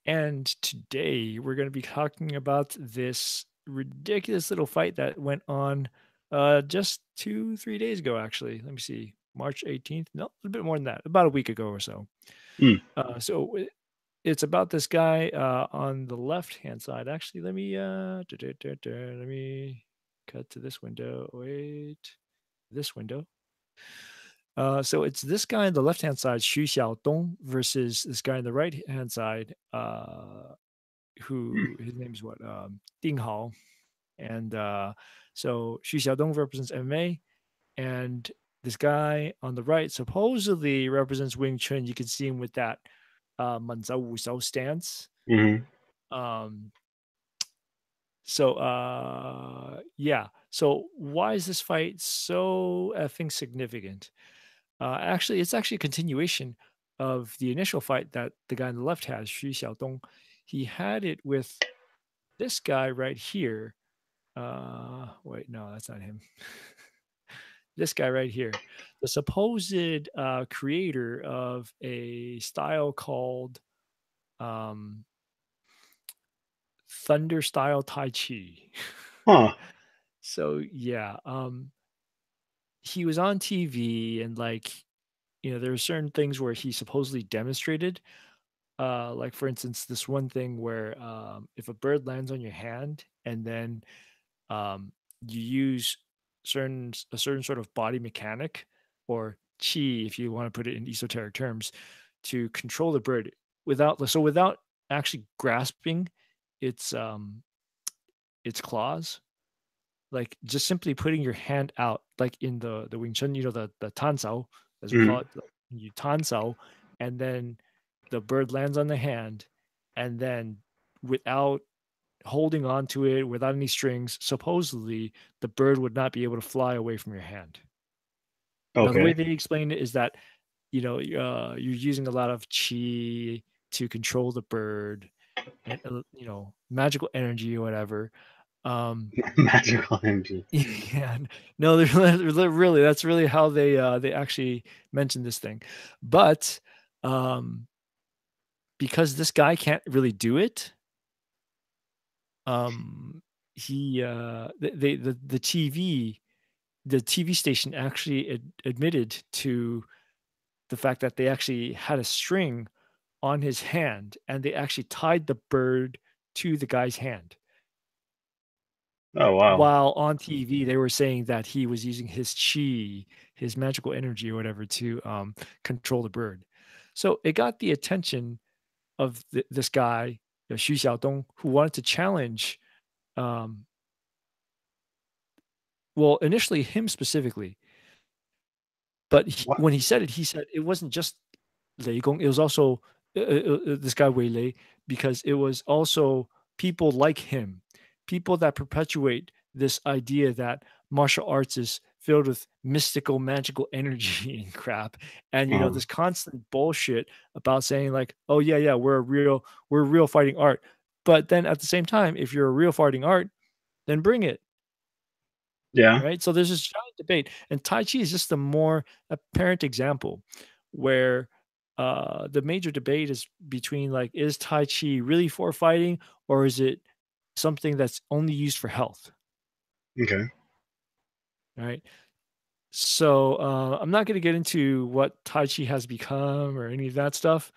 And today we're going to be talking about this ridiculous little fight that went on just 2, 3 days ago, actually. Let me see. March 18th. No, a little bit more than that. About a week ago or so. Mm. It's about this guy on the left hand side. Actually, let me cut to this window. Wait. This window. So it's this guy on the left hand side, Xiao-Dong, versus this guy on the right hand side, who his name is what? Ding Hao. And so Xu Xiaodong represents MMA, and this guy on the right supposedly represents Wing Chun. You can see him with that Manzao Wu Shao stance. Hmm. Um, so yeah. So why is this fight so effing significant? Actually, it's actually a continuation of the initial fight that the guy on the left has, Xu Xiaodong. He had it with this guy right here. Wait, no, that's not him. This guy right here, the supposed creator of a style called um, Thunder style Tai Chi. Huh. So yeah, he was on TV and there are certain things where he supposedly demonstrated. Like for instance, this one thing where if a bird lands on your hand and then um, you use a certain sort of body mechanic or chi, if you want to put it in esoteric terms, to control the bird without actually grasping its its claws, like just simply putting your hand out, like in the Wing Chun, the tan sao, as we Hmm. call it, you tan sao, and then the bird lands on the hand, and then without holding on to it without any strings, supposedly the bird would not be able to fly away from your hand. Now, the way Okay. they explain it is that, you're using a lot of chi to control the bird and, magical energy or whatever. Um, Magical energy. yeah, no, really, that's really how they actually mentioned this thing. But um, because this guy can't really do it, um, he the TV station actually admitted to the fact that they actually had a string on his hand and they actually tied the bird to the guy's hand. Oh wow. While on TV, they were saying that he was using his chi, his magical energy or whatever to control the bird. So it got the attention of this guy, Xu Xiaodong, who wanted to challenge, um, well, initially him specifically. But What? when he said it wasn't just Lei Gong, it was also this guy Wei Lei, because it was also people like him, people that perpetuate this idea that martial arts is filled with mystical, magical energy and crap, and Um, this constant bullshit about saying like, oh yeah, yeah, we're a real fighting art, but then at the same time, if you're a real fighting art, then bring it. yeah. Right? So there's this giant debate, and Tai Chi is just a more apparent example where the major debate is between like, is Tai Chi really for fighting or is it something that's only used for health? Okay. Right. So I'm not going to get into what Tai Chi has become or any of that stuff.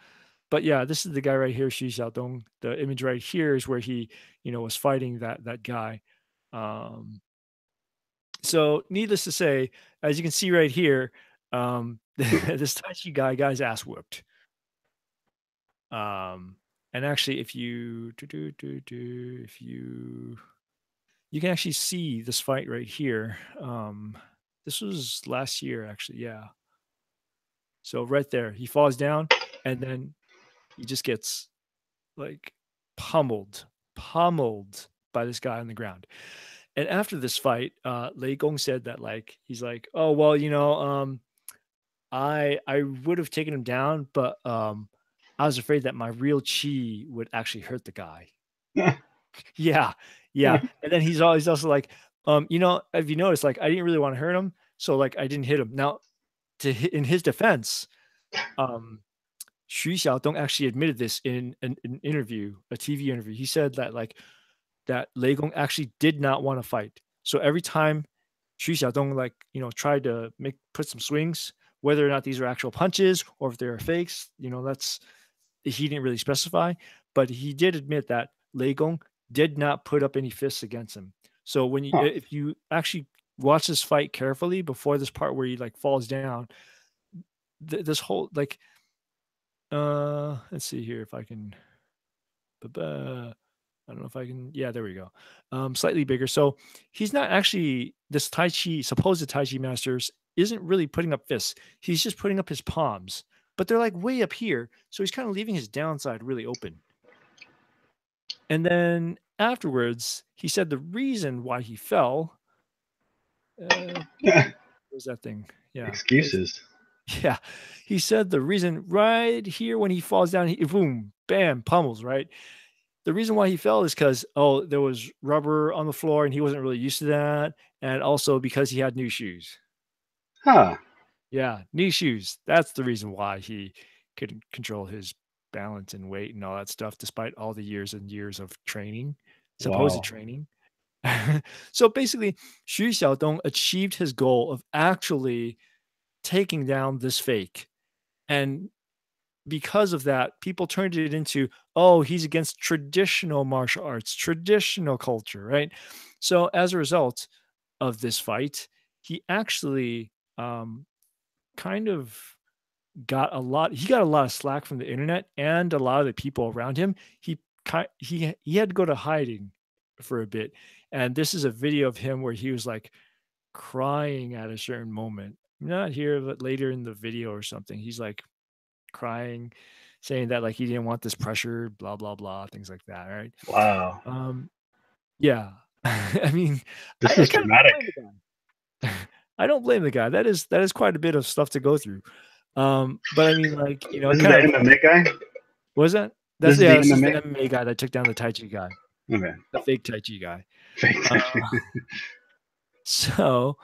But yeah, this is the guy right here, Xu Xiaodong. The image right here is where he, was fighting that guy. Um, So, needless to say, as you can see right here, this Tai Chi guy got his ass whooped. Um, and actually, if you if you can actually see this fight right here. This was last year, actually. Yeah. So right there, he falls down, and then he just gets like pummeled, pummeled by this guy on the ground. And after this fight, Lei Gong said that like he's like, oh well, I would have taken him down, but, I was afraid that my real chi would actually hurt the guy. Yeah, yeah, and then he's also like, "Have you noticed, like, I didn't really wanna hurt him, so, like, I didn't hit him." Now, in his defense, um, Xiao-Dong actually admitted this in an interview, a TV interview. He said that like that Lei Gong actually did not want to fight. So every time Xiao-Dong like, tried to put some swings, whether or not these are actual punches or if they're fakes, that's he didn't really specify, but he did admit that Lei Gong did not put up any fists against him. So when you Huh. if you actually watch this fight carefully before this part where he like falls down, this whole like let's see here if I can I don't know if I can. Yeah, there we go. Slightly bigger. So he's not actually this Tai Chi, supposed Tai Chi masters isn't really putting up fists. He's just putting up his palms, but they're like way up here. So he's kind of leaving his downside really open. And then afterwards, he said the reason why he fell. Where's that thing? Yeah. Excuses. Yeah. He said the reason right here when he falls down, he boom, bam, pummels, right? The reason why he fell is because there was rubber on the floor and he wasn't really used to that, and also because he had new shoes. Huh. Yeah, new shoes. That's the reason why he couldn't control his balance and weight and all that stuff despite all the years and years of training, supposed Wow. training. So basically, Xu Xiaodong achieved his goal of actually taking down this fake, and because of that, people turned it into, oh, he's against traditional martial arts, traditional culture, right? So as a result of this fight, he actually kind of he got a lot of slack from the internet and a lot of the people around him. He had to go to hiding for a bit. And this is a video of him where he was like crying at a certain moment. Not here, but later in the video or something. He's like crying, saying that like he didn't want this pressure, blah blah blah, things like that, right? Wow. Yeah. I mean, This I is kind of don't dramatic. blame the guy. I don't blame the guy. That is quite a bit of stuff to go through. But I mean, like, This it is the kind of MMA guy? what was that? This is the This is the MMA? MMA guy that took down the Tai Chi guy, Okay. the fake Tai Chi guy. Fake. So,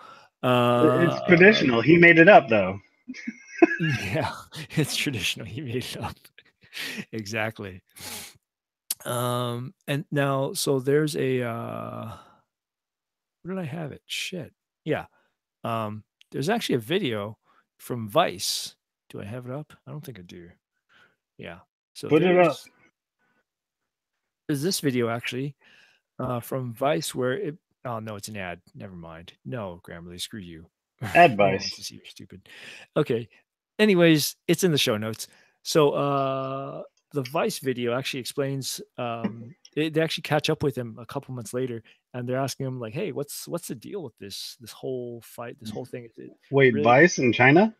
It's uh, traditional. He made it up, though. yeah, it's traditional. He made it up. Exactly. And now, so there's a where did I have it? Shit. Yeah. There's actually a video from Vice. Do I have it up? I don't think I do. Yeah. So Put it up. there's this video actually from Vice where it oh no, it's an ad. Never mind. No, Grammarly, screw you. No one wants Advice. to see you're stupid. Okay. Anyways, it's in the show notes. So the Vice video actually explains they actually catch up with him a couple months later and they're asking him like, hey, what's the deal with this whole fight, this whole thing? Is it Wait, really Vice in China?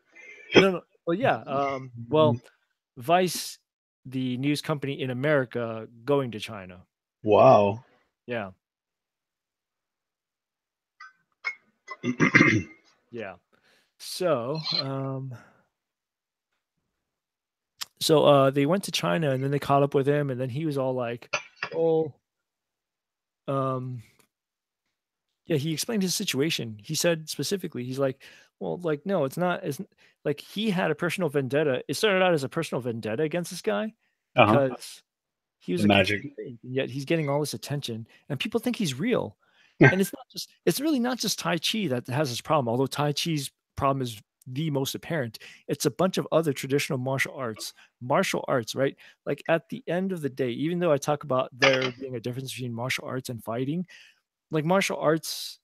no. Well, yeah. Well, Vice, the news company in America going to China. Wow. Yeah. Yeah. So, they went to China and then they caught up with him and then he was all like, "Oh, um, yeah." He explained his situation. He said specifically, he's like, "Well, like, no, it's not. It's like he had a personal vendetta. It started out as a personal vendetta against this guy Uh-huh. because he was The a magic. complete fake, and yet he's getting all this attention, and people think he's real. And it's really not just Tai Chi that has this problem, although Tai Chi's problem is the most apparent. It's a bunch of other traditional martial arts, right? Like at the end of the day, even though I talk about there being a difference between martial arts and fighting, like martial arts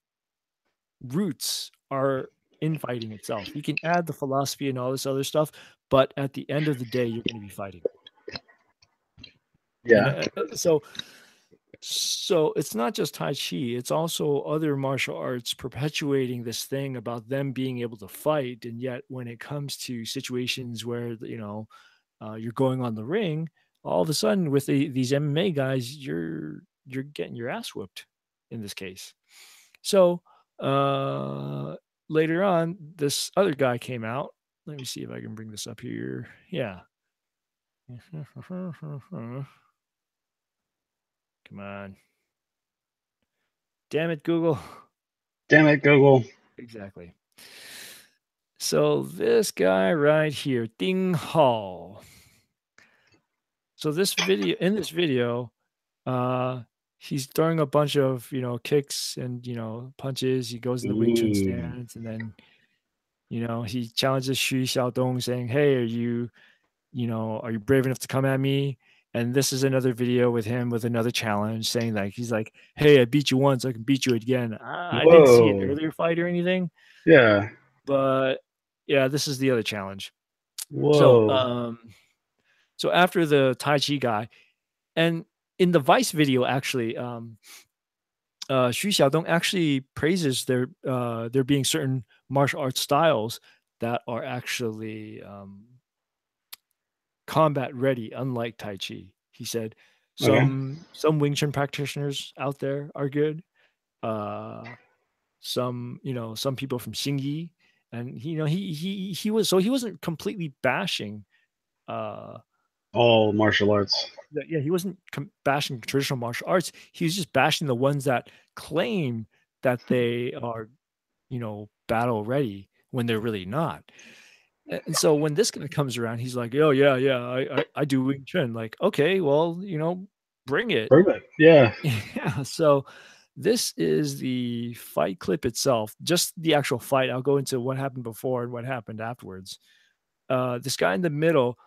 roots are in fighting itself. You can add the philosophy and all this other stuff, but at the end of the day, you're going to be fighting. And Yeah. so it's not just Tai Chi, it's also other martial arts perpetuating this thing about them being able to fight. And yet, when it comes to situations where, you're going on the ring, all of a sudden with these MMA guys, you're getting your ass whooped in this case. So later on, this other guy came out. Let me see if I can bring this up here. Yeah. Come on. Damn it, Google. Damn it, Google. Exactly. So this guy right here, Ding Hao. So in this video, uh, he's throwing a bunch of, kicks and, punches. He goes in the Wing Chun Ooh. stance, and then, he challenges Xiao-Dong saying, "Hey, are you brave enough to come at me?" And this is another video with him with another challenge saying like he's like, "Hey, I beat you once, I can beat you again." I didn't see an Whoa. earlier fight or anything, Yeah. but yeah, this is the other challenge. So, Whoa. so after the Tai Chi guy, and in the Vice video, actually, Xu Xiaodong actually praises there being certain martial arts styles that are actually combat ready, unlike Tai Chi. He said Okay. some Wing Chun practitioners out there are good. Uh, some people from Xingyi, and he wasn't completely bashing. Uh, All martial arts. yeah, he wasn't bashing traditional martial arts. He was just bashing the ones that claim that they are, battle ready when they're really not. And so when this guy comes around, he's like, "Oh yeah, yeah, I do Wing Chun." Like, okay, well, bring it. Perfect. Yeah. Yeah. So this is the fight clip itself, just the actual fight. I'll go into what happened before and what happened afterwards. This guy in the middle,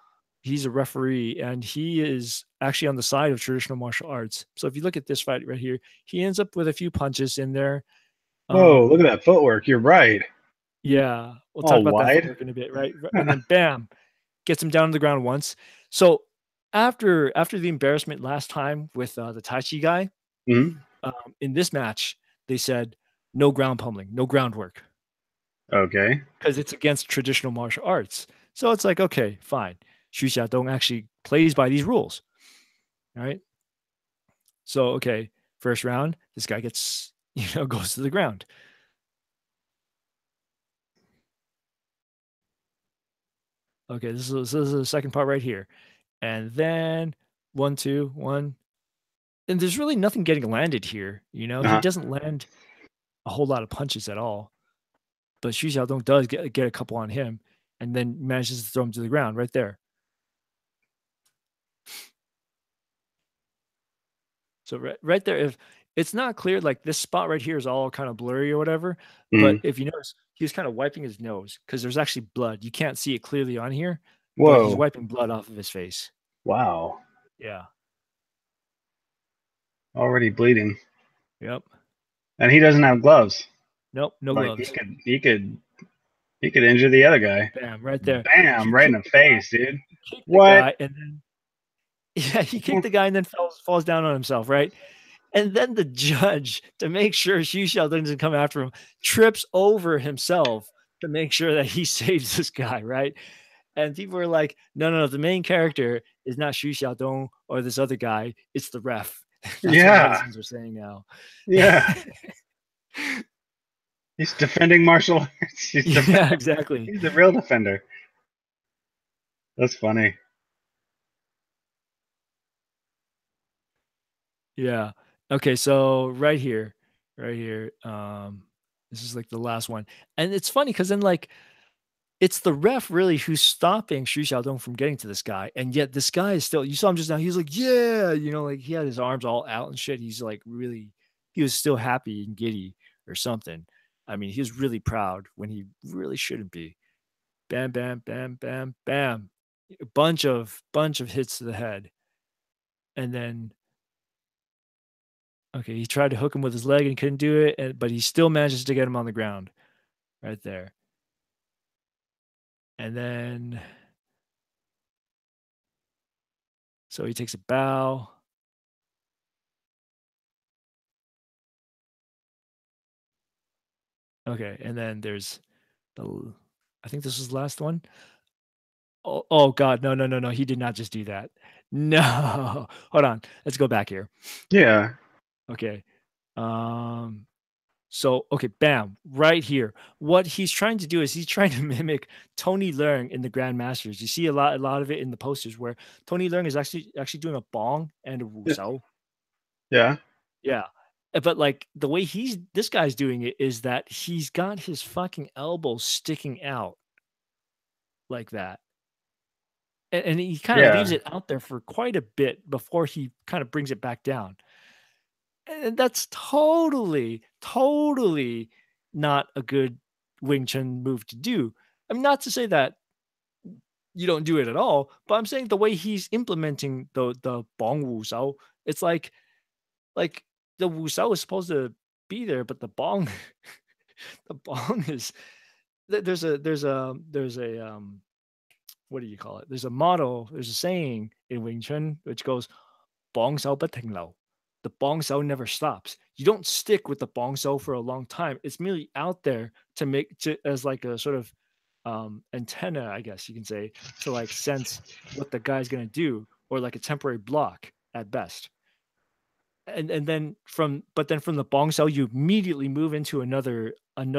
he's a referee, and he is actually on the side of traditional martial arts. So if you look at this fight right here, he ends up with a few punches in there. Whoa, look Um, at that footwork. You're right. yeah, we'll talk All about that wide. footwork in a bit, right? And then bam, gets him down on the ground once. So after the embarrassment last time with the Tai Chi guy, Mhm. in this match, they said no ground pummeling, no groundwork, Okay. because it's against traditional martial arts. So it's like, okay, fine. Xu Xiaodong actually plays by these rules. All right. So, okay, first round, this guy gets, goes to the ground. Okay, this is the second part right here. And then 1, 2, 1. And there's really nothing getting landed here. He Uh-huh. doesn't land a whole lot of punches at all. But Xu Xiaodong does get a couple on him, and then manages to throw him to the ground right there. So right there, if it's not clear, like this spot right here is all kind of blurry or whatever. But Mhm. if you notice, he's kind of wiping his nose because there's actually blood. You can't see it clearly on here, but he's Whoa. wiping blood off of his face. Wow. Yeah. Already bleeding. Yep. And he doesn't have gloves. Nope. No Like gloves. he could injure the other guy. Bam. Right there. Bam, He right in kicked the the guy. face, dude. He kicked the What? guy, and then yeah, he kicked the guy and then falls down on himself. Right. And then the judge, to make sure Xu Xiao doesn't come after him, trips over himself to make sure that he saves this guy, right? And people were like, "No, no, no, the main character is not Xu Xiaodong or this other guy, it's the ref." That's what Yeah. netizens are saying now. Yeah. He's defending martial arts. Yeah, exactly. He's the real defender. That's funny. Yeah. Okay, so right here, this is like the last one. And it's funny because then like it's the ref really who's stopping Xu Xiaodong from getting to this guy, and yet this guy is still, you saw him just now, he's like, "Yeah," like he had his arms all out and shit. He's like really, he was still happy and giddy or something. I mean, he was really proud when he really shouldn't be. Bam, bam, bam, bam, bam. A bunch of hits to the head. And then okay, he tried to hook him with his leg and couldn't do it, but he still manages to get him on the ground right there. And then so he takes a bow. Okay, and then there's the, I think this was the last one. Oh god, no, no, no, no, he did not just do that. No. Hold on. Let's go back here. Yeah. Okay. Um so okay, bam, right here. What he's trying to do is he's trying to mimic Tony Leung in the Grandmasters. You see a lot of it in the posters where Tony Leung is actually doing a bong and a Yeah. wusao. Yeah. Yeah. But like the way this guy's doing it is that he's got his fucking elbows sticking out like that. and he kinda leaves Yeah. it out there for quite a bit before he kinda brings it back down. And that's totally, totally not a good Wing Chun move to do. I mean, not to say that you don't do it at all, but I'm saying the way he's implementing the Bong Wu Sao, it's like the Wu Sao is supposed to be there, but the Bong the Bong is there's a what do you call it? There's a motto, there's a saying in Wing Chun which goes, "Bong Sao bất停留." The Bong Sao never stops. You don't stick with the Bong Sao for a long time. It's merely out there to make to as like a sort of antenna, I guess you can say, to like sense what the guy's gonna do, or like a temporary block at best. And then from the bong cell, you immediately move into another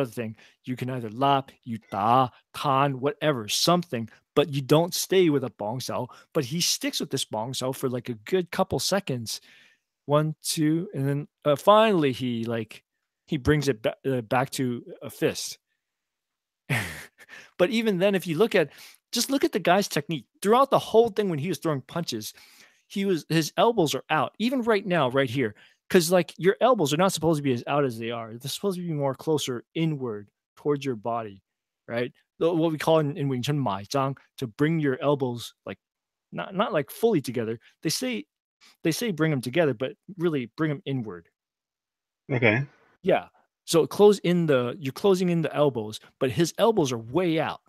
thing. You can either lap, you da, tan, whatever, something, but you don't stay with a bong cell. But he sticks with this bong cell for like a good couple seconds. One, two, and then finally he brings it back to a fist. But even then, if you just look at the guy's technique throughout the whole thing when he was throwing punches, his elbows are out. Even right now, right here, because like your elbows are not supposed to be as out as they are. They're supposed to be more closer inward towards your body, right? What we call in Wing Chun Mai Zhang, to bring your elbows like not like fully together. They say bring them together, but really bring them inward. Okay. Yeah. So you're closing in the elbows, but his elbows are way out.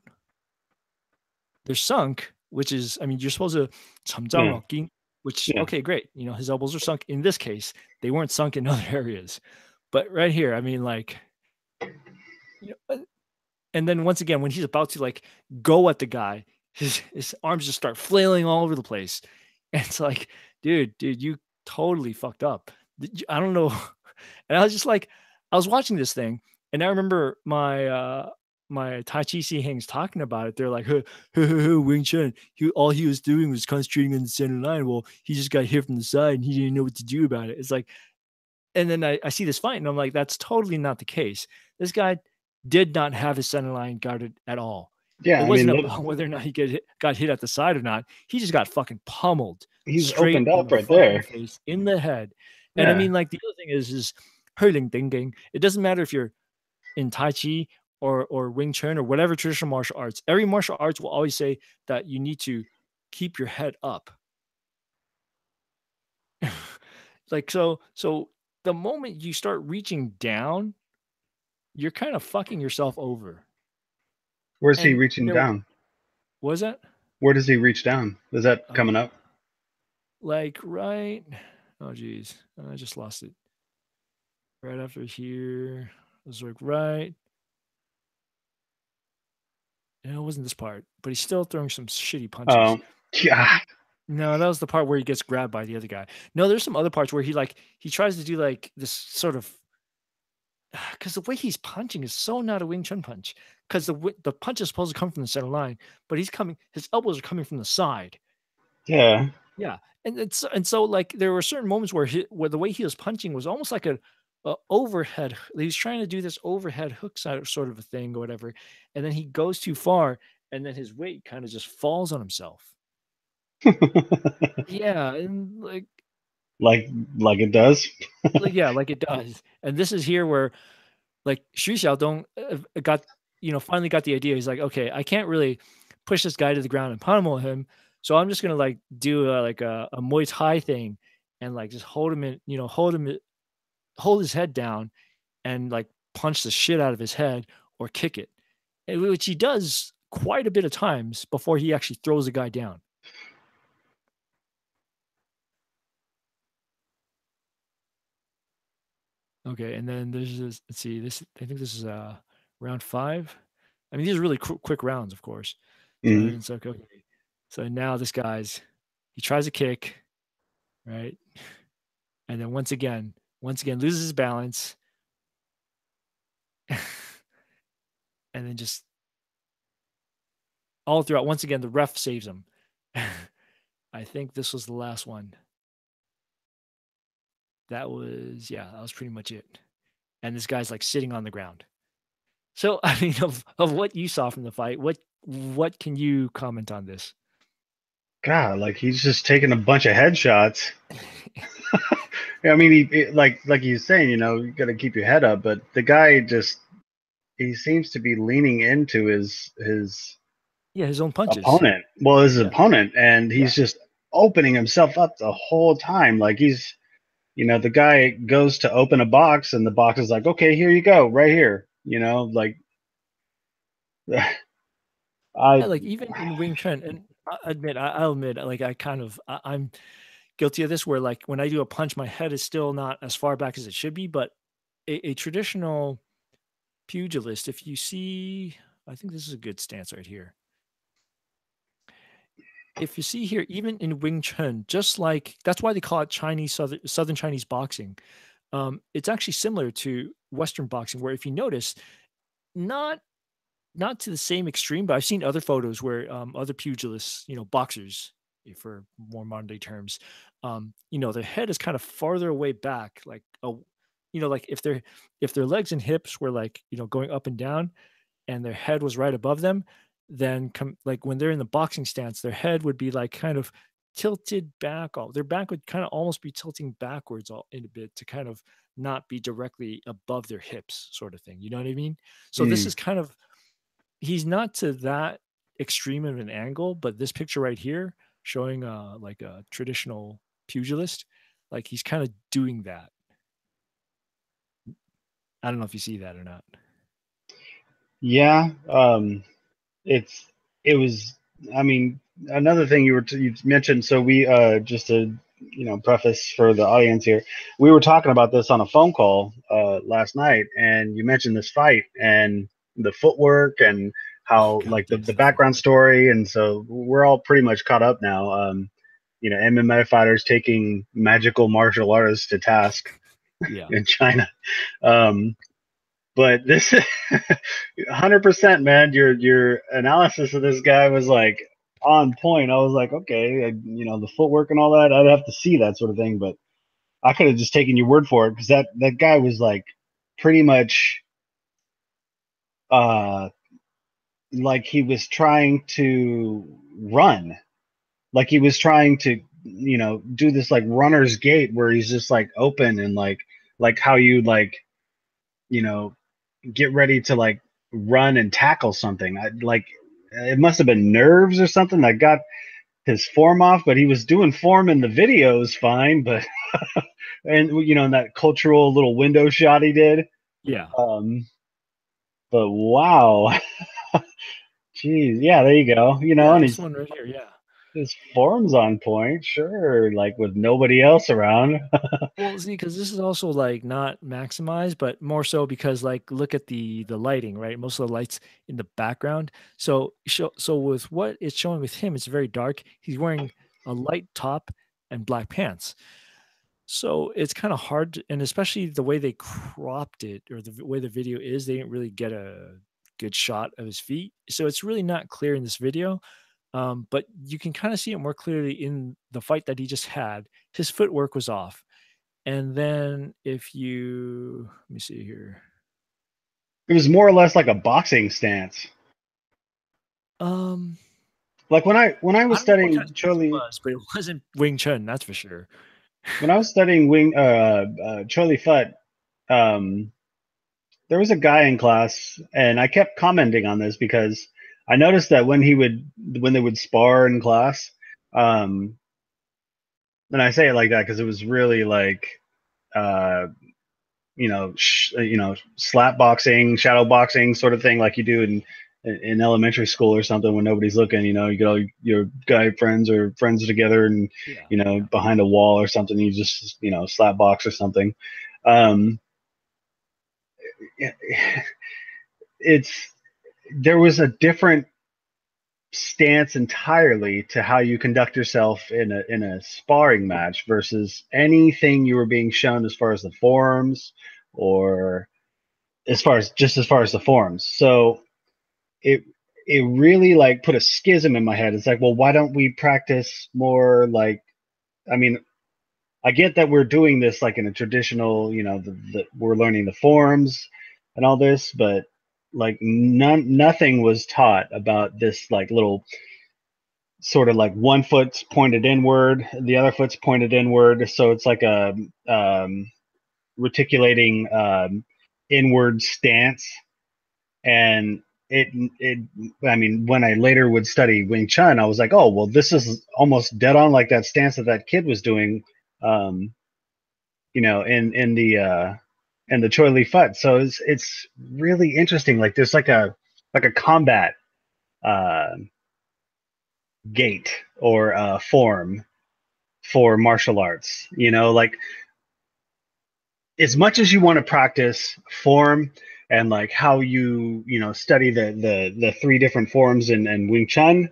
They're sunk, which is, I mean, you're supposed to Yeah. 참자먹기, which Yeah. okay, great. You know, his elbows are sunk. In this case, they weren't sunk in other areas. But right here, I mean, like, you know, and then once again, when he's about to like go at the guy, his arms just start flailing all over the place. And it's like, dude, you totally fucked up. I don't know. And I was just like, I was watching this thing, and I remember my Tai Chi Si hangs talking about it. They're like, Wing Chun, all he was doing was concentrating on the center line. Well, he just got hit from the side and he didn't know what to do about it. It's like, and then I see this fight and I'm like, that's totally not the case. This guy did not have his center line guarded at all. It Yeah. I wasn't mean, about whether or not he got hit at the side or not. He just got fucking pummeled he's straight opened in up the right fucking there. face, in the head. And I Yeah. mean, like the other thing is hurling thinking. It doesn't matter if you're in Tai Chi or Wing Chun or whatever traditional martial arts. Every martial arts will always say that you need to keep your head up. Like so the moment you start reaching down, you're kind of fucking yourself over. Where's he And reaching there down? was that Where does he reach down? Is that uh, coming up? like right oh geez, I just lost it. Right after here. It was like right. No, it wasn't this part, but he's still throwing some shitty punches. Oh, God. No, that was the part where he gets grabbed by the other guy. No, there's some other parts where he tries to do like this sort of because the way he's punching is so not a Wing Chun punch. Because the punch is supposed to come from the center line, but his elbows are coming from the side. Yeah. Yeah, and so like there were certain moments where the way he was punching was almost like a overhead. He was trying to do this overhead hook sort of a thing or whatever, and then he goes too far, and then his weight kind of just falls on himself. Yeah, and like like it does. yeah, like it does. And this is here where like Xiao-Dong finally got the idea. He's like, okay, I can't really push this guy to the ground and pummel him, so I'm just gonna like do a Muay Thai thing and like just hold him in, hold his head down and like punch the shit out of his head or kick it, which he does quite a bit of times before he actually throws the guy down. Okay, and then there's this. Let's see. This I think this is round five. I mean, these are really quick rounds, of course. So Mhm. it's like okay. So now he tries a kick, right? And then once again loses his balance, and then just all throughout. Once again, the ref saves him. I think this was the last one. That was pretty much it. And this guy's like sitting on the ground. So I mean, of what you saw from the fight, what can you comment on this? God, like he's just taking a bunch of headshots. I mean, like he's saying, you got to keep your head up, but the guy just he seems to be leaning into his Yeah, his own punches. opponent. Well, his Yeah, opponent, and yeah. he's just opening himself up the whole time. Like the guy goes to open a box, and the box is like, okay, here you go, right here. Like Yeah, I, like even in Wing Chun, and I'll admit, like I'm guilty of this, where like when I do a punch, my head is still not as far back as it should be. But a traditional pugilist, if you see, I think this is a good stance right here. If you see here, even in Wing Chun, just like that's why they call it Chinese Southern Chinese boxing. It's actually similar to Western boxing, where if you notice, not not to the same extreme, but I've seen other photos where other pugilists, boxers, for more modern day terms, their head is kind of farther away back, like like if their legs and hips were like going up and down, and their head was right above them, then like when they're in the boxing stance, their head would be like kind of tilted back. All their back would kind of almost be tilting backwards all in a bit to kind of not be directly above their hips, sort of thing. You know what I mean? So this mm, is kind of he's not to that extreme of an angle, but this picture right here showing like a traditional pugilist, like he's kind of doing that. I don't know if you see that or not. yeah. It's it was. I mean, another thing you mentioned. So we just to preface for the audience here, we were talking about this on a phone call last night, and you mentioned this fight and the footwork and Oh how God, like the yes, the background footwork. story, and so we're all pretty much caught up now. MMA fighters taking magical martial artists to task Yeah. in China. Um, but this 100%, man, your analysis of this guy was like on point. I was like, okay, the footwork and all that, I'd have to see that sort of thing, but I could have just taken your word for it because that guy was like pretty much uh like he was trying to run, like he was trying to do this like runner's gait where he's just like open and like how you like you know get ready to like run and tackle something. Like it must have been nerves or something that got his form off, but he was doing form in the videos fine. But and in that cultural little window shot he did. Yeah. Um, but wow, geez, yeah, there you go. Yeah, And this one right here, yeah. his form's on point, sure, like with nobody else around. Well, see, because this is also like not maximized, but more so because like look at the lighting, right? Most of the lights in the background. So with what it's showing with him, it's very dark. He's wearing a light top and black pants. So it's kind of hard, and especially the way they cropped it or way the video is, they didn't really get a good shot of his feet. So it's really not clear in this video. But you can kind of see it more clearly in the fight that he just had. His footwork was off. And then if you let me see here. It was more or less like a boxing stance. Um, Like when I I was don't know what kind studying of stance it Charlie was, but it wasn't Wing Chun, that's for sure. when I was studying Charlie Futt, um, there was a guy in class, and I kept commenting on this because I noticed that when they would spar in class, um, and I say it like that because it was really like uh, slap boxing, shadow boxing sort of thing, like you do in elementary school or something when nobody's looking. You get all your guy friends or friends together, and Yeah, yeah. behind a wall or something, you just slap box or something. Um, it's there was a different stance entirely to how you conduct yourself in a sparring match versus anything you were being shown as far as the forms or as far as the forms. So it it really like put a schism in my head. It's like, well, why don't we practice more like I mean, I get that we're doing this like in a traditional, we're learning the forms and all this, but like nothing was taught about this like little sort of like one foot's pointed inward, the other foot's pointed inward, so it's like a reticulating inward stance. And it I mean, when I later would study Wing Chun, I was like, oh well, this is almost dead on like that stance that that kid was doing, um, in the Choi Li Fut. So it's really interesting. Like there's like a combat uh, gait or form for martial arts. Like as much as you want to practice form and like how study the three different forms in Wing Chun,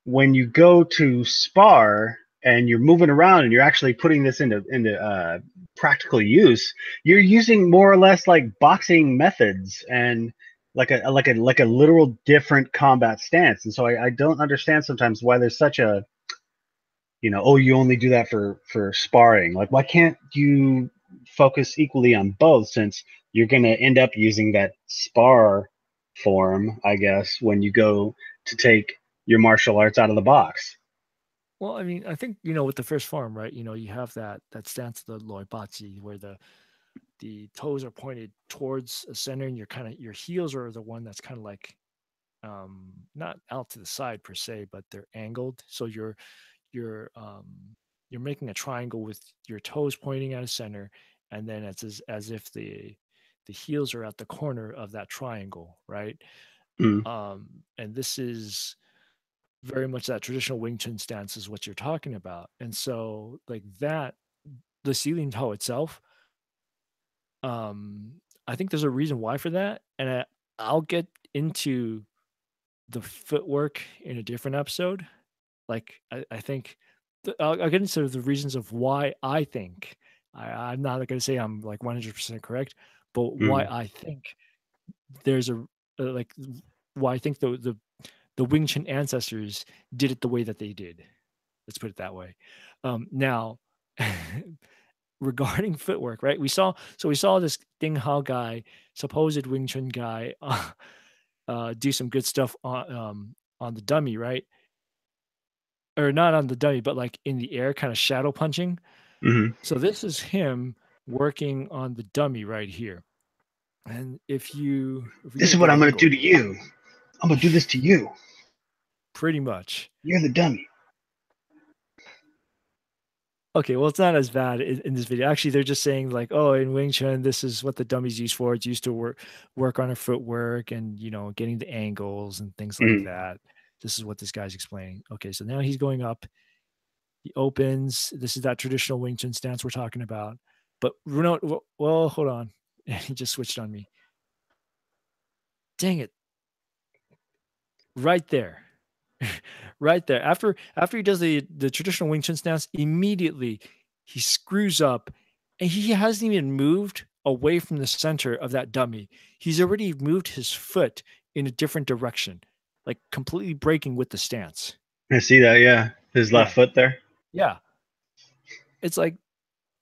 when you go to spar and you're moving around and you're actually putting this into practical use, you're using more or less like boxing methods and like a literal different combat stance. And so I don't understand sometimes why there's such a oh, you only do that for sparring. Like, why can't you focus equally on both, since you're going to end up using that spar form, I guess, when you go to take your martial arts out of the box. Well, I mean, I think with the first form, right? You have that stance, the loi bazi, where the toes are pointed towards a center, and your heels are the one that's kind of like not out to the side per se, but they're angled. So you're you're making a triangle with your toes pointing at a center, and then it's as if the heels are at the corner of that triangle, right? Mm. And this is very much that traditional Wing Chun stance is what you're talking about. And so like that, the ceiling toe itself, I think there's a reason why for that. And I'll get into the footwork in a different episode. Like I think I'll get into the reasons of why I think I'm not going to say I'm like 100% correct, but why Mm. I think there's like why I think the Wing Chun ancestors did it the way that they did. Let's put it that way. Now, regarding footwork, right? We saw this Ding Hao guy, supposed Wing Chun guy, do some good stuff on the dummy, right? Or not on the dummy, but like in the air, kind of shadow punching. Hmm. So this is him working on the dummy right here. And if we This get a is what good I'm going to angle, do to you. I'm going to do this to you. pretty much. You're the dummy. Okay, well, it's not as bad in this video. Actually, they're just saying like, oh, in Wing Chun, this is what the dummy's used for. It's used to work on her footwork and getting the angles and things like Mm. that. This is what this guy's explaining. Okay, so now he's going up. He opens. This is that traditional Wing Chun stance we're talking about. But well, hold on. He just switched on me. Dang it! Right there. Right there. After he does the traditional Wing Chun stance, immediately he screws up, and he hasn't even moved away from the center of that dummy. He's already moved his foot in a different direction, like completely breaking with the stance. I see that. Yeah, his left Yeah. foot there. Yeah. It's like,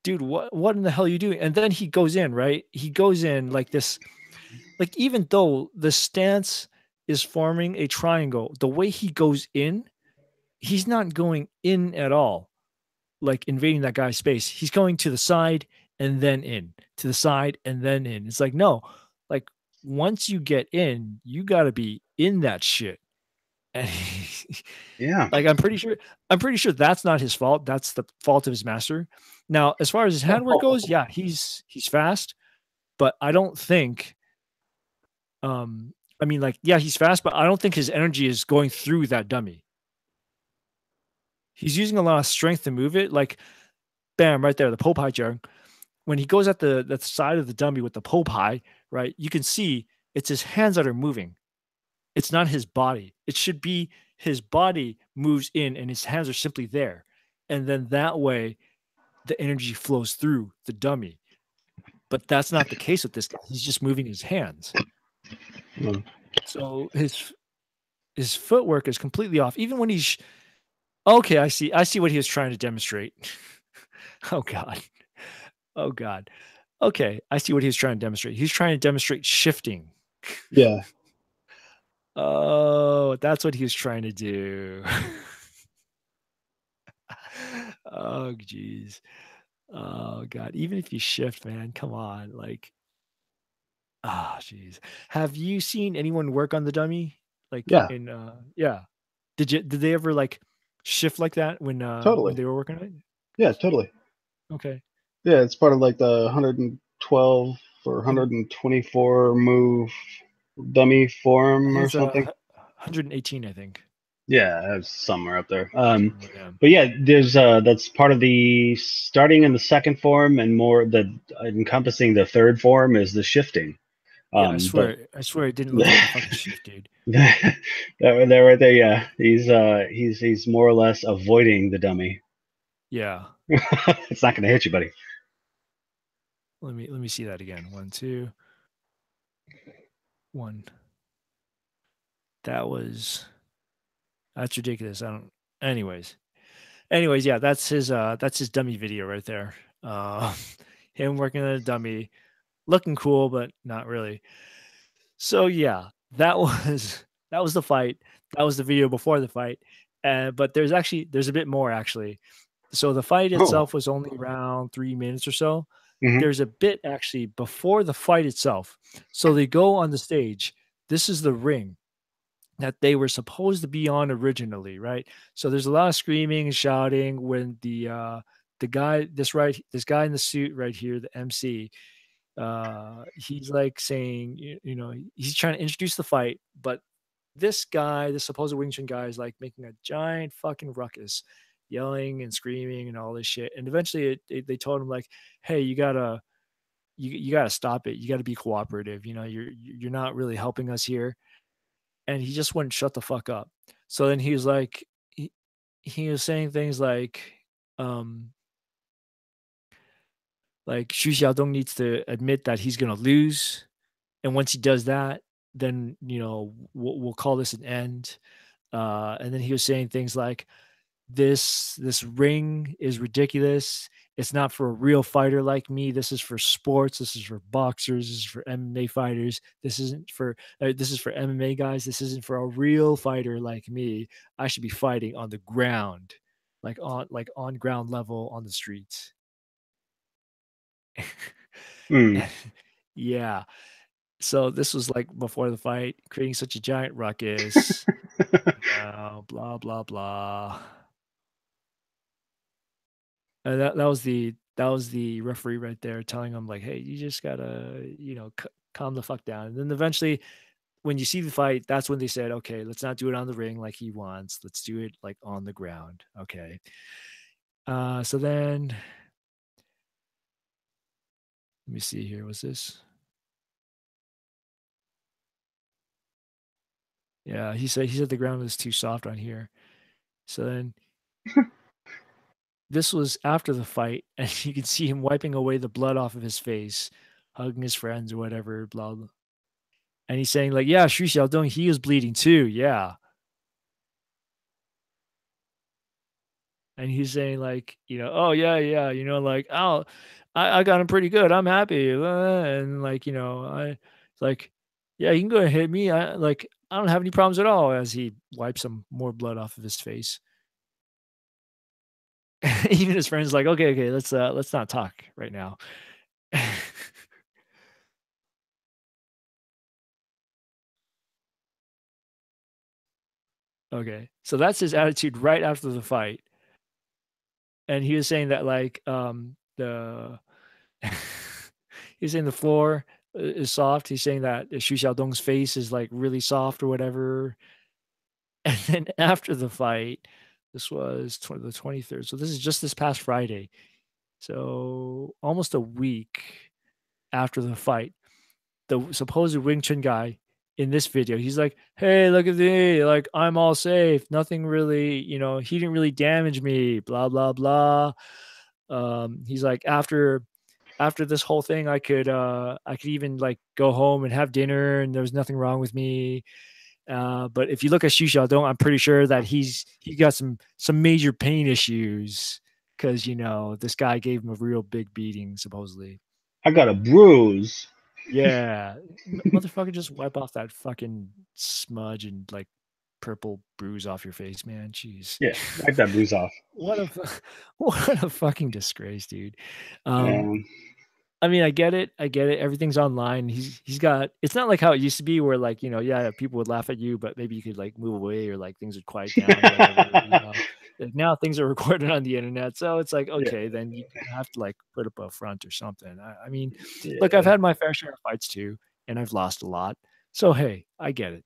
dude, what in the hell are you doing? And then he goes in, right? He goes in like this, like even though the stance is forming a triangle, the way he goes in, he's not going in at all, like invading that guy's space. He's going to the side and then in, to the side and then in. It's like, no, like once you get in, you got to be in that shit. And Yeah. like I'm pretty sure that's not his fault. That's the fault of his master. Now, as far as his handwork goes, yeah, he's fast, but I don't think I mean, like, yeah, he's fast, but I don't think his energy is going through that dummy. He's using a lot of strength to move it. Like, bam, right there, the Popeye jar. When he goes at the side of the dummy with the Popeye, right, you can see it's his hands that are moving. It's not his body. It should be his body moves in and his hands are simply there. And then that way, the energy flows through the dummy. But that's not the case with this guy. He's just moving his hands. Mm. So his footwork is completely off. Even when he's okay, I see what he was trying to demonstrate. Oh god. Oh god. Okay, I see what he was trying to demonstrate. He's trying to demonstrate shifting. Yeah. Oh, that's what he was trying to do. Oh, jeez. Oh god. Even if you shift, man, come on. Like, ah, jeez. Have you seen anyone work on the dummy? Like Yeah, in yeah. Did they ever like shift like that when totally. they were working on it? Yeah, totally. Okay. Yeah, it's part of like the 112 or And 124 move dummy I form think or it's something. 118, I think. Yeah, it's somewhere up there. Yeah. But yeah, there's that's part of the starting in the second form and more the encompassing the third form is the shifting. Yeah, But I swear it didn't look like a that, fucking shift, dude. that right there, yeah, he's more or less avoiding the dummy. Yeah. It's not going to hit you, buddy. Let me see that again. One, two, one. That was that's ridiculous. I don't anyways. Anyways, yeah, that's his dummy video right there. Uh him working on a dummy, looking cool, but not really. So yeah, that was that was the fight. That was the video before the fight. But there's a bit more actually. So the fight Oh, itself was only around 3 minutes or so. hmm. There's a bit actually before the fight itself. So they go on the stage. This is the ring that they were supposed to be on originally, right? So there's a lot of screaming and shouting when the guy this guy in the suit right here, the MC, he's like saying, he's trying to introduce the fight, but this guy, the supposed Wing Chun guy, is like making a giant fucking ruckus, yelling and screaming and all this shit. And eventually, they told him like, "Hey, you gotta stop it. You gotta be cooperative. You're not really helping us here." And he just wouldn't shut the fuck up. So then he was like, he was saying things um, like Xu Xiaodong needs to admit that he's gonna lose, and once he does that, then we'll call this an end. And then he was saying things like, this ring is ridiculous. It's not for a real fighter like me. This is for sports. This is for boxers. This is for MMA fighters. This is for MMA guys. This isn't for a real fighter like me. I should be fighting on the ground, like on ground level on the streets. Hmm. Yeah. So this was like before the fight, creating such a giant ruckus. Blah blah blah. That was the referee right there telling him like, "Hey, you just gotta, calm the fuck down." And then eventually, when you see the fight, that's when they said, "Okay, let's not do it on the ring like he wants. Let's do it like on the ground." Okay. So then let me see here. Was this? Yeah, he said the ground was too soft on here. So then this was after the fight, and you can see him wiping away the blood off of his face, hugging his friends or whatever, blah blah. And he's saying like, "Yeah, Shu Xiaodong, he is bleeding too. Yeah." And he's saying like, "Oh yeah, yeah, like, oh, I got him pretty good. I'm happy." And like, I like, "Yeah, you can go ahead and hit me. I don't have any problems at all." As he wipes some more blood off of his face. Even his friends like, "Okay, okay, let's not talk right now." Okay. So that's his attitude right after the fight. And he was saying that like the he's saying the floor is soft. He's saying that Xu Xiaodong's face is like really soft or whatever. And then after the fight, this was the 23rd. So this is just this past Friday. So almost a week after the fight, the supposed Wing Chun guy in this video, he's like, "Hey, look at me. Like, I'm all safe. Nothing really, he didn't really damage me, blah, blah, blah." He's like, after this whole thing, I could even like go home and have dinner, and there was nothing wrong with me. But if you look at Xu Xiaodong, I'm pretty sure that he got some major pain issues because this guy gave him a real big beating supposedly. I got a bruise. Yeah, motherfucker, just wipe off that fucking smudge and like purple bruise off your face, man. Jeez. Yeah, wipe that bruise off. What a what a fucking disgrace, dude. Um, Um, I mean, I get it. I get it. Everything's online. He's got it's not like how it used to be where like, yeah, people would laugh at you, but maybe you could like move away or like things would quiet down or whatever. Like, now things are recorded on the internet. So it's like, yeah, okay, then you have to like put up a front or something. I mean, look, I've yeah. had my fair share of fights too, and I've lost a lot. So hey, I get it.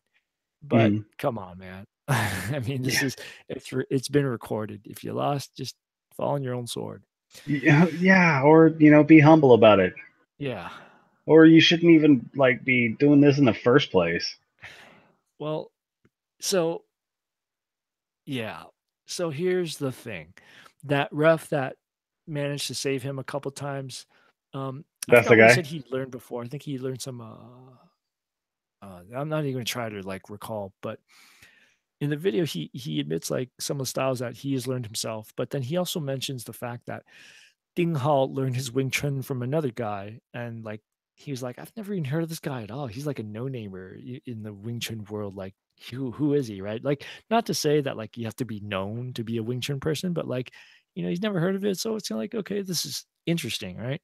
But Mhm. come on, man. I mean, Yeah. it's been recorded. If you lost, just fall on your own sword. Yeah, yeah, or be humble about it. Yeah. Or you shouldn't even like be doing this in the first place. Well, so yeah. So here's the thing. That ref that managed to save him a couple times, I That's the forgot what he guy. said he learned before. I think he learned some I'm not even gonna try to like recall, but in the video he admits like some of the styles that he has learned himself, but then he also mentions the fact that Ding Hao learned his Wing Chun from another guy, and like he was like, I've never even heard of this guy at all. He's like a no-namer in the Wing Chun world. Like, who is he, right? Like, not to say that like you have to be known to be a Wing Chun person, but like, he's never heard of it, so it's kinda like, okay, this is interesting, right?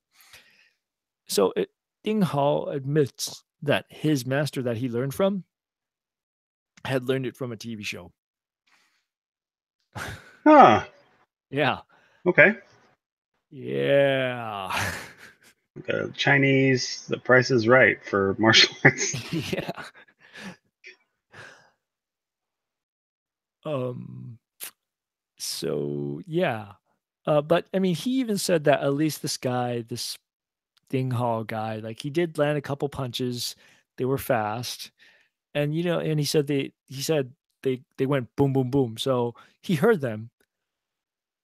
So Ding Hao admits that his master that he learned from had learned it from a TV show. Huh. Yeah, Okay. yeah, Chinese, the price is right for martial arts. yeah. Um, So yeah, but I mean, he even said that at least this guy, this Ding Hall guy, like he did land a couple punches. They were fast, and and he said they went boom, boom, boom. So he heard them.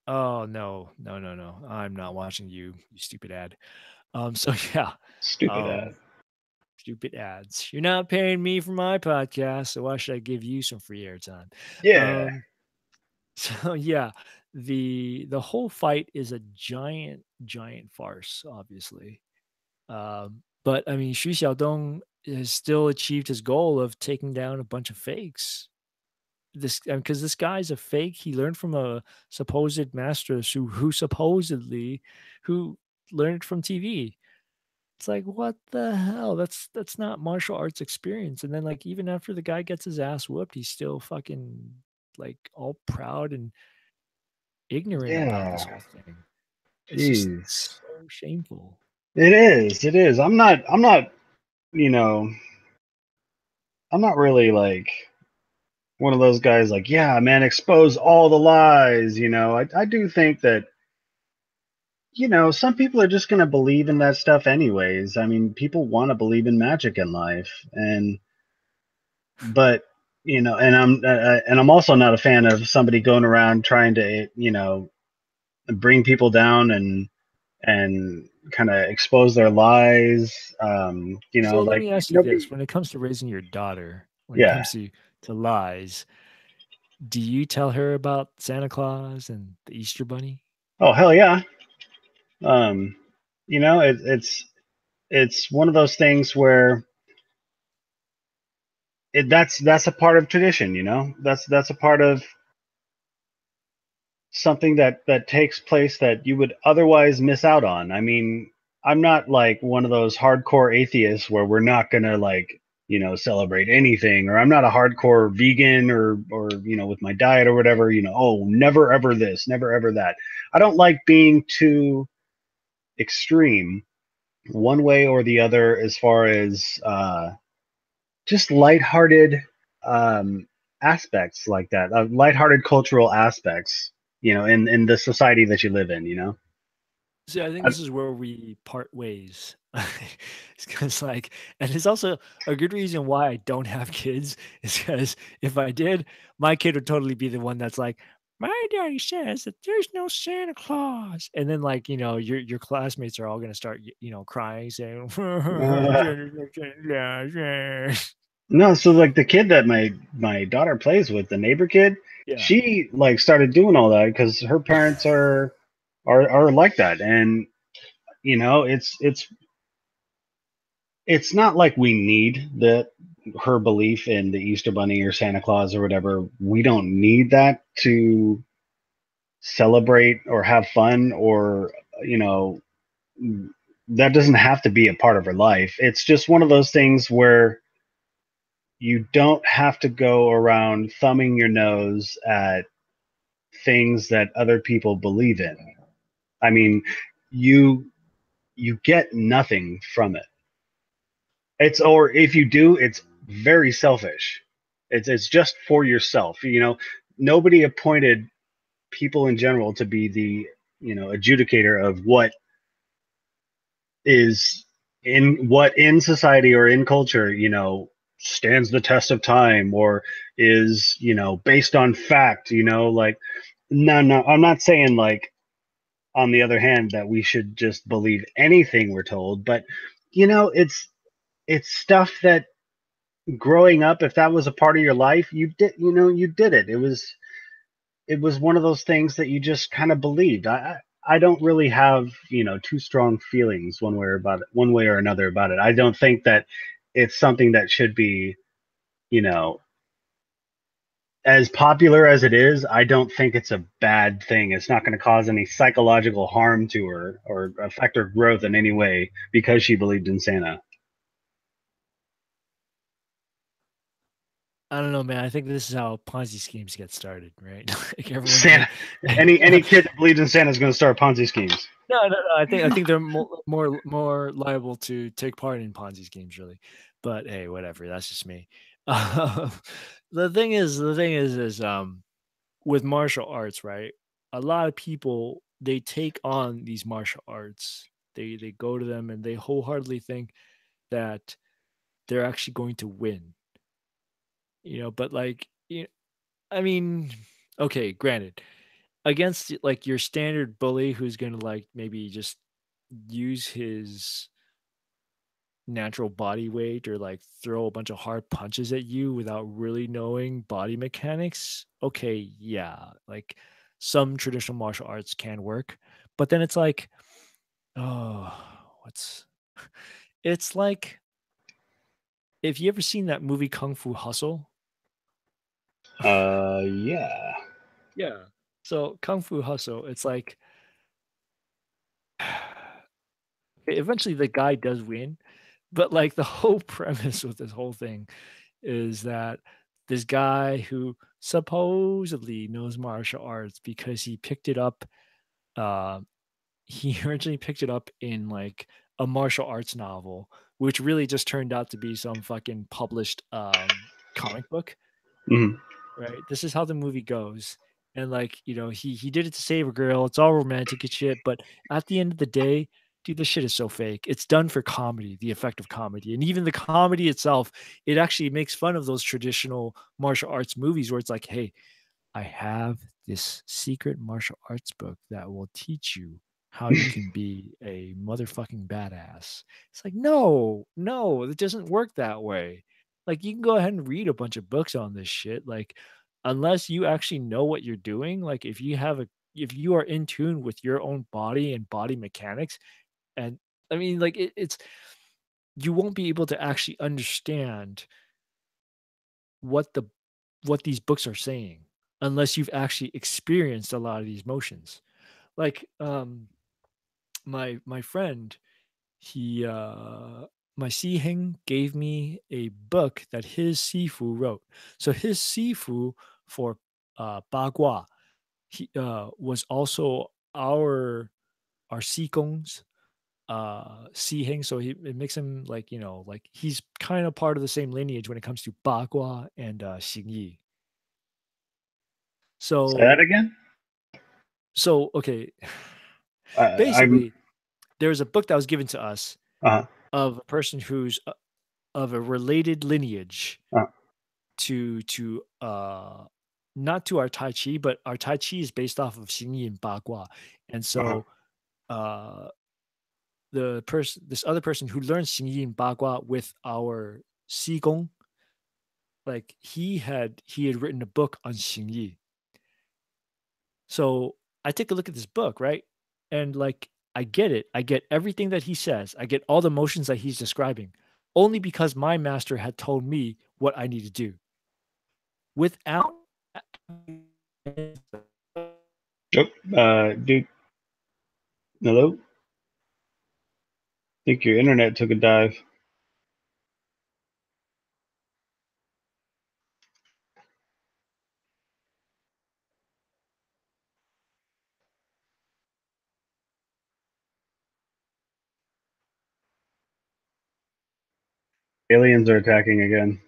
Oh no, no, no, no! I'm not watching you, you stupid ad. So yeah, Stupid um, ad. stupid ads. You're not paying me for my podcast, so why should I give you some free airtime? Yeah. Um, So yeah, the whole fight is a giant, giant farce, obviously. But I mean, Xiao-Dong has still achieved his goal of taking down a bunch of fakes. This because this guy's a fake. He learned from a supposed master who supposedly who learned from TV. It's like, what the hell? That's not martial arts experience. And then like even after the guy gets his ass whooped, he's still fucking like all proud and ignorant about this Yeah. whole thing. It's just Jeez. so shameful. It is. It is. You know, I'm not really like one of those guys like, yeah, man, expose all the lies. I do think that, some people are just going to believe in that stuff anyways. I mean, people want to believe in magic in life. But, and I'm also not a fan of somebody going around trying to, bring people down and kind of expose their lies. So let Like me ask you nobody. this: when it comes to raising your daughter, when it Yeah. comes to lies, do you tell her about Santa Claus and the Easter Bunny? Oh hell yeah. Um, it's one of those things where that's a part of tradition. That's a part of something that takes place that you would otherwise miss out on. I mean, I'm not like one of those hardcore atheists where we're not gonna like celebrate anything, or I'm not a hardcore vegan or with my diet or whatever. Oh, never ever this, never ever that. I don't like being too extreme one way or the other as far as just lighthearted um, aspects like that, lighthearted cultural aspects, in the society that you live in. See, I think I, this is where we part ways. It's because, like, and it's also a good reason why I don't have kids is because if I did, my kid would totally be the one that's like, my daddy says that there's no Santa Claus, and then like your classmates are all gonna start crying saying, uh, "There's no Santa Claus." no, so like the kid that my daughter plays with, the neighbor kid, Yeah. she like started doing all that because her parents are like that, and it's not like we need her belief in the Easter Bunny or Santa Claus or whatever. We don't need that to celebrate or have fun, or you know, that doesn't have to be a part of her life. It's just one of those things where you don't have to go around thumbing your nose at things that other people believe in. I mean, you you get nothing from it. It's, or if you do, it's very selfish. It's just for yourself. You know, nobody appointed people in general to be the, adjudicator of is what in society or in culture, stands the test of time, or is, based on fact, like, no, I'm not saying, like, on the other hand, that we should just believe anything we're told, but it's stuff that, growing up, if that was a part of your life, you did it. It was one of those things that you just kind of believed. I don't really have, too strong feelings one way or another about it. I don't think that it's something that should be, you know as popular as it is. I don't think it's a bad thing. It's not going to cause any psychological harm to her or affect her growth in any way because she believed in Santa. I don't know, man. I think this is how Ponzi schemes get started, right? Like everyone's Santa, like, any kid that believes in Santa is going to start Ponzi schemes. no. I think they're more liable to take part in Ponzi schemes, really. But hey, whatever. That's just me. Um, the thing is, with martial arts, right? A lot of people they take on these martial arts. They go to them and they wholeheartedly think that they're actually going to win. But like, I mean, okay, granted, against like your standard bully who's gonna like maybe just use his natural body weight or like throw a bunch of hard punches at you without really knowing body mechanics. Okay, yeah, like some traditional martial arts can work, but then it's like, oh, what's it's like if you ever seen that movie Kung Fu Hustle? Yeah. Yeah. So Kung Fu Hustle, it's like eventually the guy does win, but like the whole premise with this whole thing is that this guy who supposedly knows martial arts because he picked it up, uh, he originally picked it up in like a martial arts novel, which really just turned out to be some fucking published comic book. Mhm. Right? This is how the movie goes. And like, he did it to save a girl. It's all romantic and shit, but at the end of the day, dude, this shit is so fake. It's done for comedy, the effect of comedy. And even the comedy itself, it actually makes fun of those traditional martial arts movies where it's like, "Hey, I have this secret martial arts book that will teach you how you can be a motherfucking badass." It's like, no, no, it doesn't work that way. Like, you can go ahead and read a bunch of books on this shit. Like, unless you actually know what you're doing, like, if you are in tune with your own body and body mechanics, and I mean, like, it's you won't be able to actually understand what the what these books are saying unless you've actually experienced a lot of these motions. Like my friend, he my Siheng gave me a book that his Sifu wrote. So his Sifu for Bagua, he was also our Sikong's Siheng. So it makes him like, like he's kind of part of the same lineage when it comes to Bagua and Xingyi. Say that So again. okay, I'm. basically, there's a book that was given to us Uh, of a person who's of a related lineage uh, to not to our Tai Chi, but our Tai Chi is based off of Xingyi and Bagua. And uh, so uh this other person who learned Xingyi and Bagua with our Gong, like he had written a book on Xingyi. So I take a look at this book, right? And like I get it. I get everything that he says. I get all the motions that he's describing. only because my master had told me what I need to do. Without Oh, dude, hello? I think your internet took a dive. Aliens are attacking again.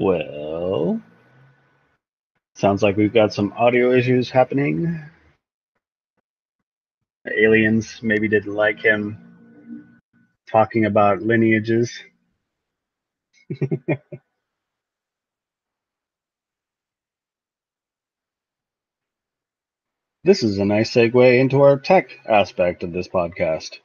Well, sounds like we've got some audio issues happening. The aliens maybe didn't like him talking about lineages. This is a nice segue into our tech aspect of this podcast.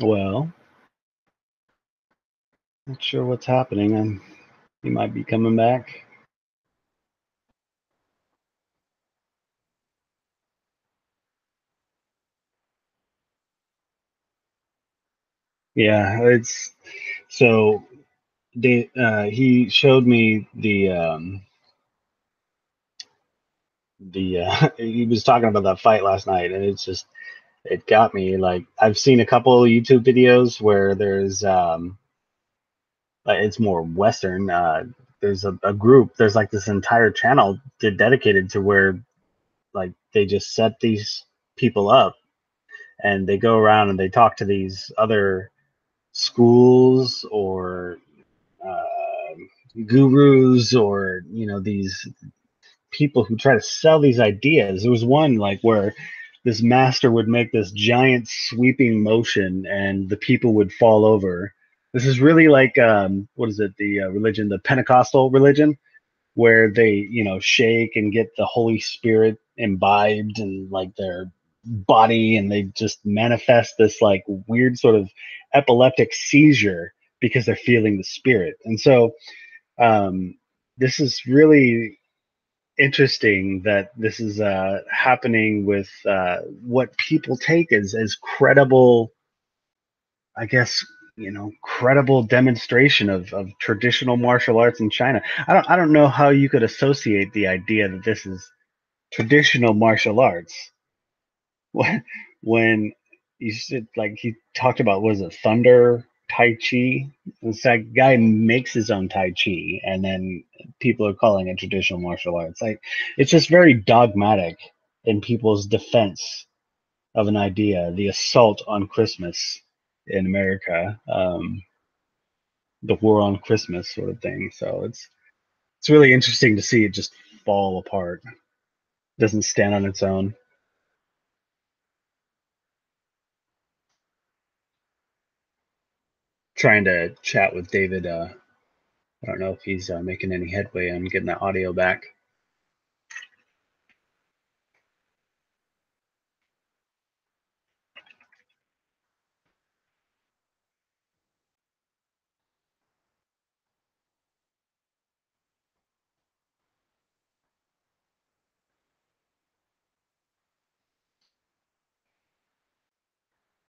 Well, not sure what's happening. He might be coming back. Yeah, it's so he showed me the he was talking about that fight last night, and it got me. Like, I've seen a couple of YouTube videos where there's it's more Western. There's a group. There's like this entire channel dedicated to where like they just set these people up, and they go around and they talk to these other schools or gurus, or these people who try to sell these ideas. There was one like where this master would make this giant sweeping motion and the people would fall over. This is really like what is it, the religion, the Pentecostal religion, where they shake and get the Holy Spirit imbibed, and like they're body, and they just manifest this like weird sort of epileptic seizure because they're feeling the spirit. And so this is really interesting that this is happening with what people take as credible, I guess, credible demonstration of traditional martial arts in China. I don't know how you could associate the idea that this is traditional martial arts when you said, like, he talked about, was it thunder Tai Chi? This guy makes his own Tai Chi, and then people are calling it traditional martial arts. Like, it's just very dogmatic in people's defense of an idea. The assault on Christmas in America, the war on Christmas sort of thing. So it's really interesting to see it just fall apart. It doesn't stand on its own. Trying to chat with David. I don't know if he's making any headway on getting that audio back.